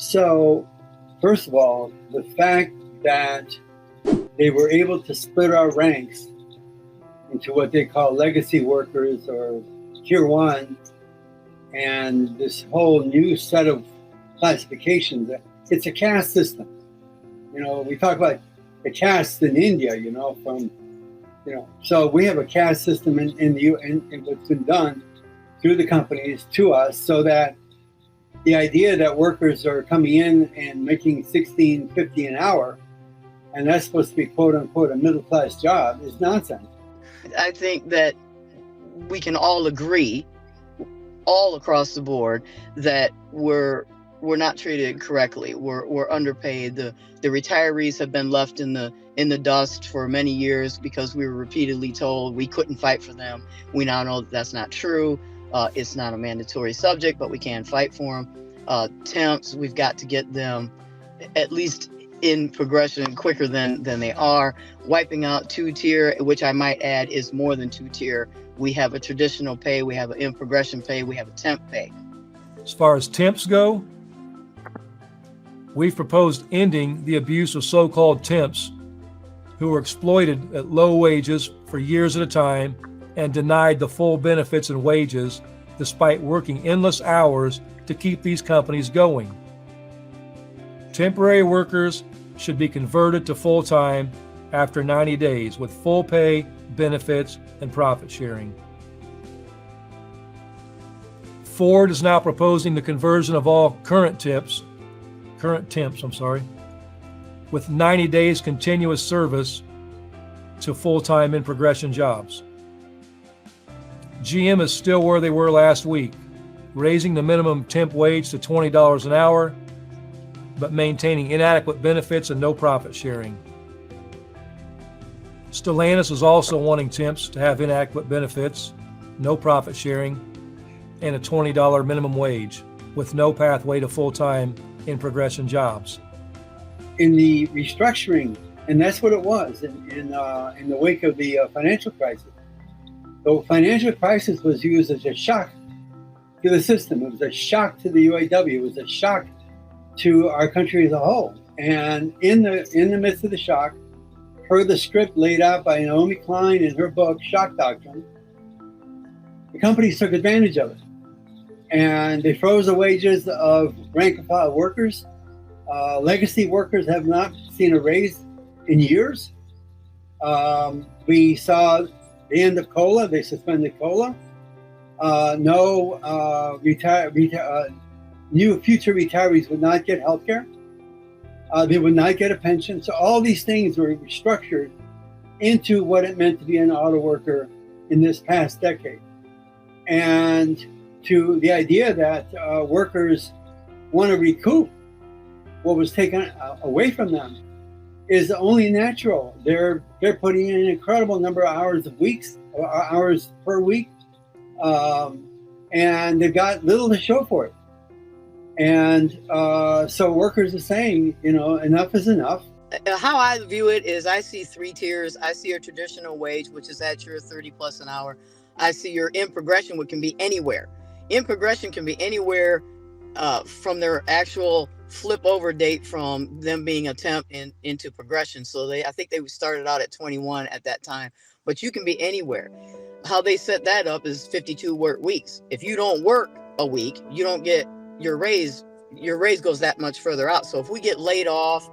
So, first of all, the fact that they were able to split our ranks into what they call legacy workers or tier one, and this whole new set of classifications, it's a caste system. We talk about the caste in India, so we have a caste system in what's been done through the companies to us, so that the idea that workers are coming in and making $16.50 an hour, and that's supposed to be quote unquote a middle class job, is nonsense. I think that we can all agree, all across the board, that we're not treated correctly. We're underpaid. The retirees have been left in the dust for many years because we were repeatedly told we couldn't fight for them. We now know that that's not true. It's not a mandatory subject, but we can fight for them. Temps, we've got to get them at least in progression quicker than they are. Wiping out two-tier, which I might add is more than two-tier. We have a traditional pay, we have an in progression pay, we have a temp pay. As far as temps go, we've proposed ending the abuse of so-called temps who were exploited at low wages for years at a time and denied the full benefits and wages despite working endless hours to keep these companies going. Temporary workers should be converted to full-time after 90 days with full pay, benefits, and profit sharing. Ford is now proposing the conversion of all current temps, with 90 days continuous service to full-time in progression jobs. GM is still where they were last week, raising the minimum temp wage to $20 an hour, but maintaining inadequate benefits and no profit sharing. Stellantis is also wanting temps to have inadequate benefits, no profit sharing, and a $20 minimum wage with no pathway to full-time in progression jobs. In the restructuring, and that's what it was in the wake of the financial crisis. The financial crisis was used as a shock to the system. It was a shock to the UAW. It was a shock to our country as a whole. And in the midst of the shock, per the script laid out by Naomi Klein in her book, Shock Doctrine, the companies took advantage of it. And they froze the wages of rank and file workers. Legacy workers have not seen a raise in years. We saw the end of COLA. They suspended COLA. New future retirees would not get health care. They would not get a pension. So all these things were restructured into what it meant to be an auto worker in this past decade. And to the idea that workers want to recoup what was taken away from them is only natural. They're putting in an incredible number of hours per week, and they've got little to show for it. And so workers are saying, enough is enough. How I view it is I see three tiers. I see your traditional wage, which is at your 30 plus an hour. I see your in progression, which can be anywhere. In progression can be anywhere from their actual flip over date from them being a temp into progression. So I think they started out at 21 at that time, but you can be anywhere. How they set that up is 52 work weeks. If you don't work a week, you don't get your raise. Your raise goes that much further out. So if we get laid off,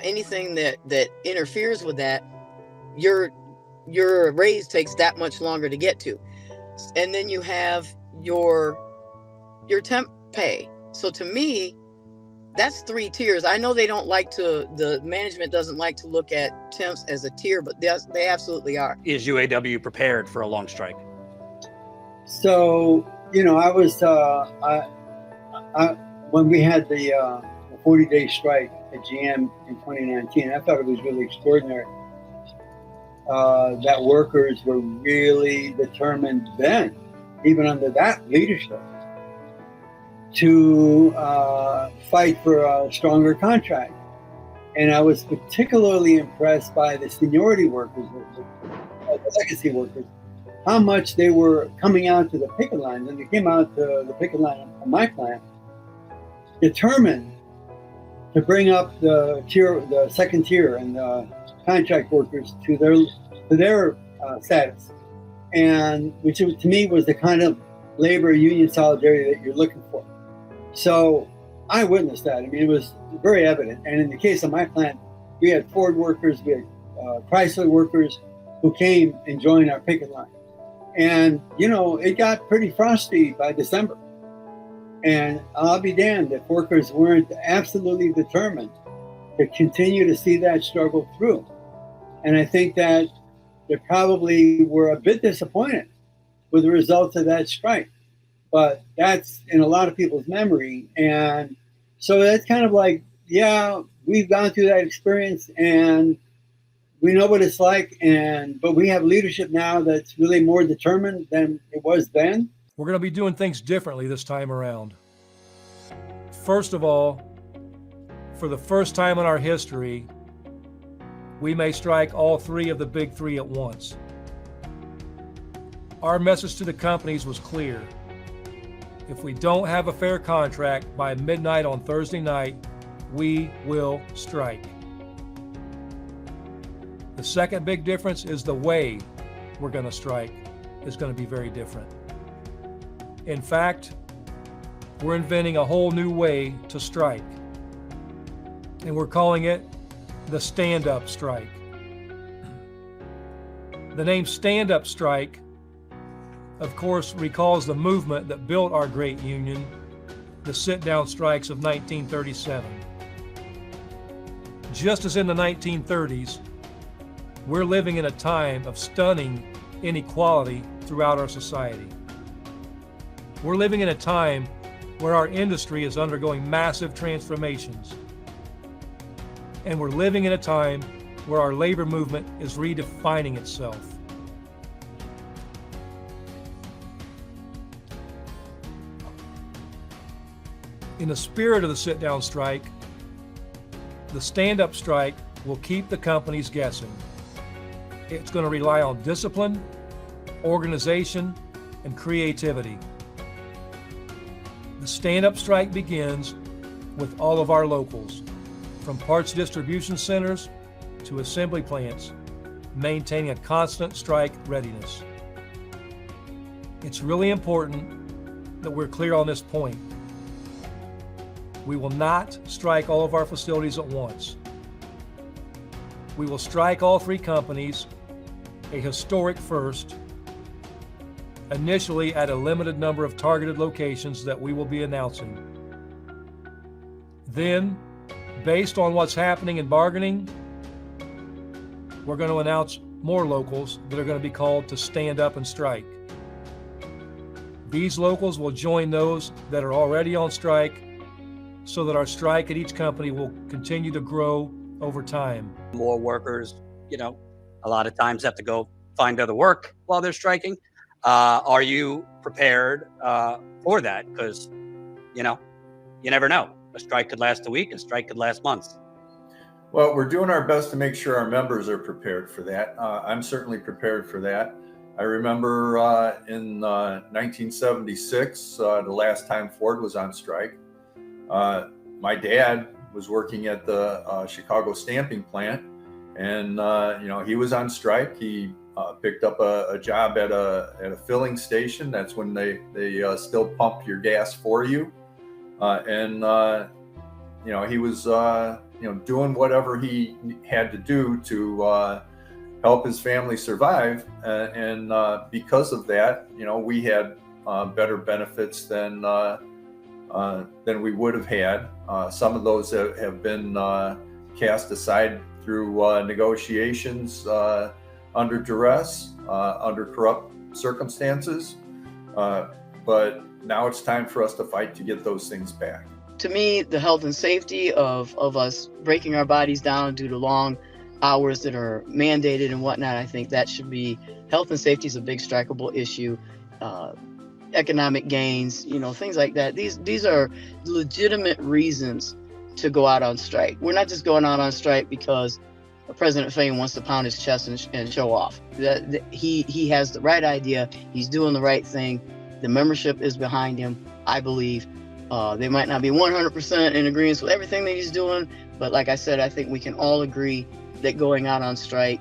anything that interferes with that, your raise takes that much longer to get to. And then you have your temp pay. So to me, that's three tiers. I know the management doesn't like to look at temps as a tier, but they absolutely are. Is UAW prepared for a long strike? So, I was, when we had the 40-day strike at GM in 2019, I thought it was really extraordinary that workers were really determined then, even under that leadership, to fight for a stronger contract. And I was particularly impressed by the seniority workers, the legacy workers, how much they were coming out to the picket lines. And they came out to the picket line on my plant, determined to bring up the second tier and the contract workers to their status, and which to me was the kind of labor union solidarity that you're looking for. So I witnessed that. I mean, it was very evident. And in the case of my plant, we had Ford workers, we had Chrysler workers who came and joined our picket line. And, it got pretty frosty by December. And I'll be damned if workers weren't absolutely determined to continue to see that struggle through. And I think that they probably were a bit disappointed with the results of that strike. But that's in a lot of people's memory. And so that's kind of like, yeah, we've gone through that experience and we know what it's like. But we have leadership now that's really more determined than it was then. We're going to be doing things differently this time around. First of all, for the first time in our history, we may strike all three of the big three at once. Our message to the companies was clear. If we don't have a fair contract by midnight on Thursday night, we will strike. The second big difference is the way we're going to strike is going to be very different. In fact, we're inventing a whole new way to strike, and we're calling it the stand-up strike. The name stand-up strike, of course, recalls the movement that built our great union, the sit-down strikes of 1937. Just as in the 1930s, we're living in a time of stunning inequality throughout our society. We're living in a time where our industry is undergoing massive transformations. And we're living in a time where our labor movement is redefining itself. In the spirit of the sit-down strike, the stand-up strike will keep the companies guessing. It's going to rely on discipline, organization, and creativity. The stand-up strike begins with all of our locals, from parts distribution centers to assembly plants, maintaining a constant strike readiness. It's really important that we're clear on this point. We will not strike all of our facilities at once. We will strike all three companies, a historic first, initially at a limited number of targeted locations that we will be announcing. Then, based on what's happening in bargaining, we're going to announce more locals that are going to be called to stand up and strike. These locals will join those that are already on strike so that our strike at each company will continue to grow over time. More workers, a lot of times have to go find other work while they're striking. Are you prepared for that? Because, you never know. A strike could last a week, a strike could last months. Well, we're doing our best to make sure our members are prepared for that. I'm certainly prepared for that. I remember in 1976, the last time Ford was on strike, my dad was working at the Chicago stamping plant, and he was on strike. He picked up a job at a filling station. That's when they still pump your gas for you, and he was doing whatever he had to do to help his family survive, and because of that, we had better benefits than we would have had. Some of those have been cast aside through negotiations under duress, under corrupt circumstances. But now it's time for us to fight to get those things back. To me, the health and safety of us breaking our bodies down due to long hours that are mandated and whatnot, I think that should be, health and safety is a big strikeable issue. Economic gains, things like that. These are legitimate reasons to go out on strike. We're not just going out on strike because President Fain wants to pound his chest and show off. He has the right idea. He's doing the right thing. The membership is behind him, I believe. They might not be 100% in agreement with everything that he's doing, but like I said, I think we can all agree that going out on strike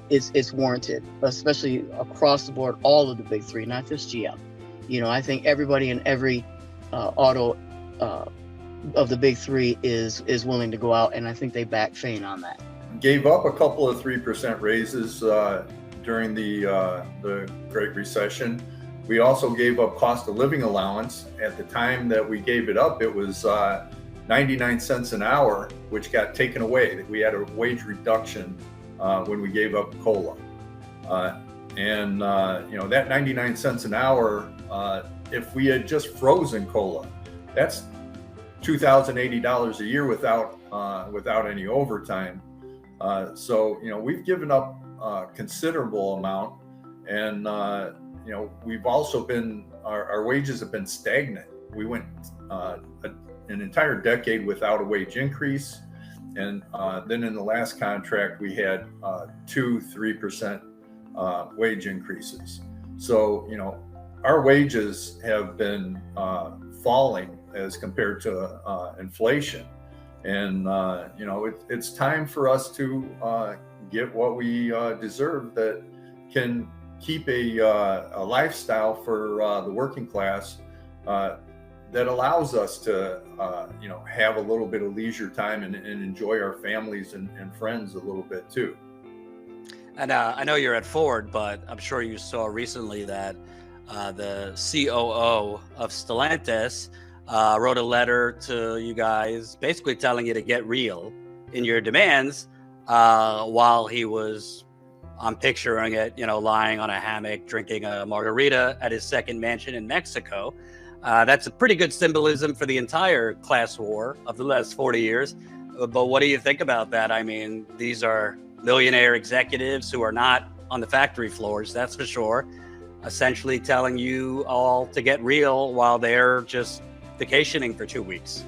it's warranted, especially across the board, all of the big three, not just GM. You know, I think everybody in every auto of the big three is willing to go out, and I think they back Fain on that. Gave up a couple of 3% raises during the Great Recession. We also gave up cost of living allowance. At the time that we gave it up, it was 99 cents an hour, which got taken away. We had a wage reduction when we gave up COLA. And that 99 cents an hour, if we had just frozen COLA, that's $2,080 a year without any overtime. So we've given up a considerable amount, and we've also been our wages have been stagnant. We went an entire decade without a wage increase, and then in the last contract we had 2-3% wage increases. So our wages have been falling as compared to inflation. And, it's time for us to get what we deserve that can keep a lifestyle for the working class that allows us to, have a little bit of leisure time and enjoy our families and friends a little bit too. And I know you're at Ford, but I'm sure you saw recently that the COO of Stellantis wrote a letter to you guys basically telling you to get real in your demands while he was, I'm picturing it, lying on a hammock, drinking a margarita at his second mansion in Mexico. That's a pretty good symbolism for the entire class war of the last 40 years. But what do you think about that? I mean, these are millionaire executives who are not on the factory floors, that's for sure, essentially telling you all to get real while they're just vacationing for 2 weeks.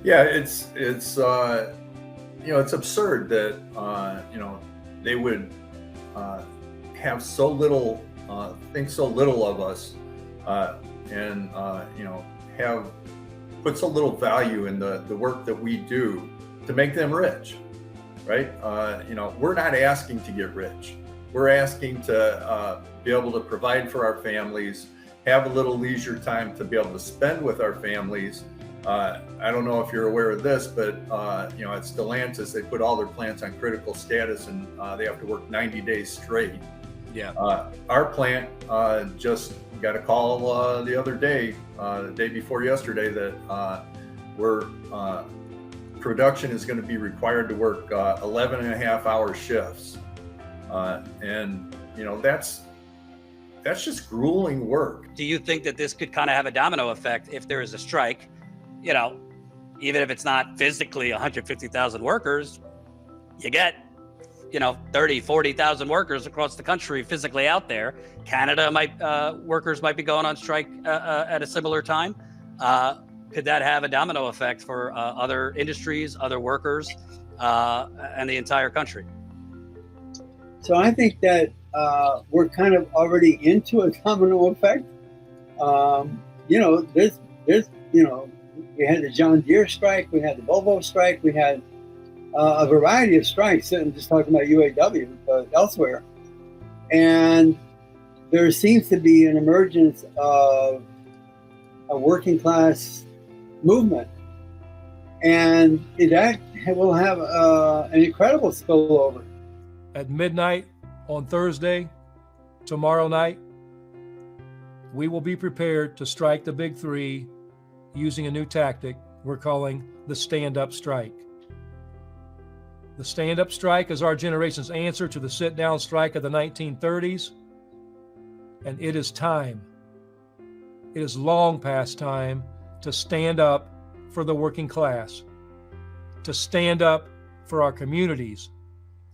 Yeah, it's absurd that they would have so little, think so little of us, and have put so little value in the work that we do to make them rich, right? We're not asking to get rich. We're asking to be able to provide for our families, have a little leisure time to be able to spend with our families. I don't know if you're aware of this, but at Stellantis, they put all their plants on critical status, and they have to work 90 days straight. Yeah. Our plant just got a call the other day, the day before yesterday, that production is going to be required to work 11 and a half hour shifts. And that's just grueling work. Do you think that this could kind of have a domino effect if there is a strike? Even if it's not physically 150,000 workers, you get 30, 40,000 workers across the country physically out there. Canada workers might be going on strike at a similar time. Could that have a domino effect for other industries, other workers, and the entire country? So I think that we're kind of already into a domino effect. We had the John Deere strike, we had the Volvo strike, we had a variety of strikes, and just talking about UAW, but elsewhere. And there seems to be an emergence of a working class movement. And that will have an incredible spillover. At midnight on Thursday, tomorrow night, we will be prepared to strike the big three using a new tactic we're calling the stand-up strike. The stand-up strike is our generation's answer to the sit-down strike of the 1930s, and it is time. It is long past time to stand up for the working class, to stand up for our communities,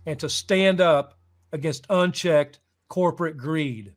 and to stand up against unchecked corporate greed.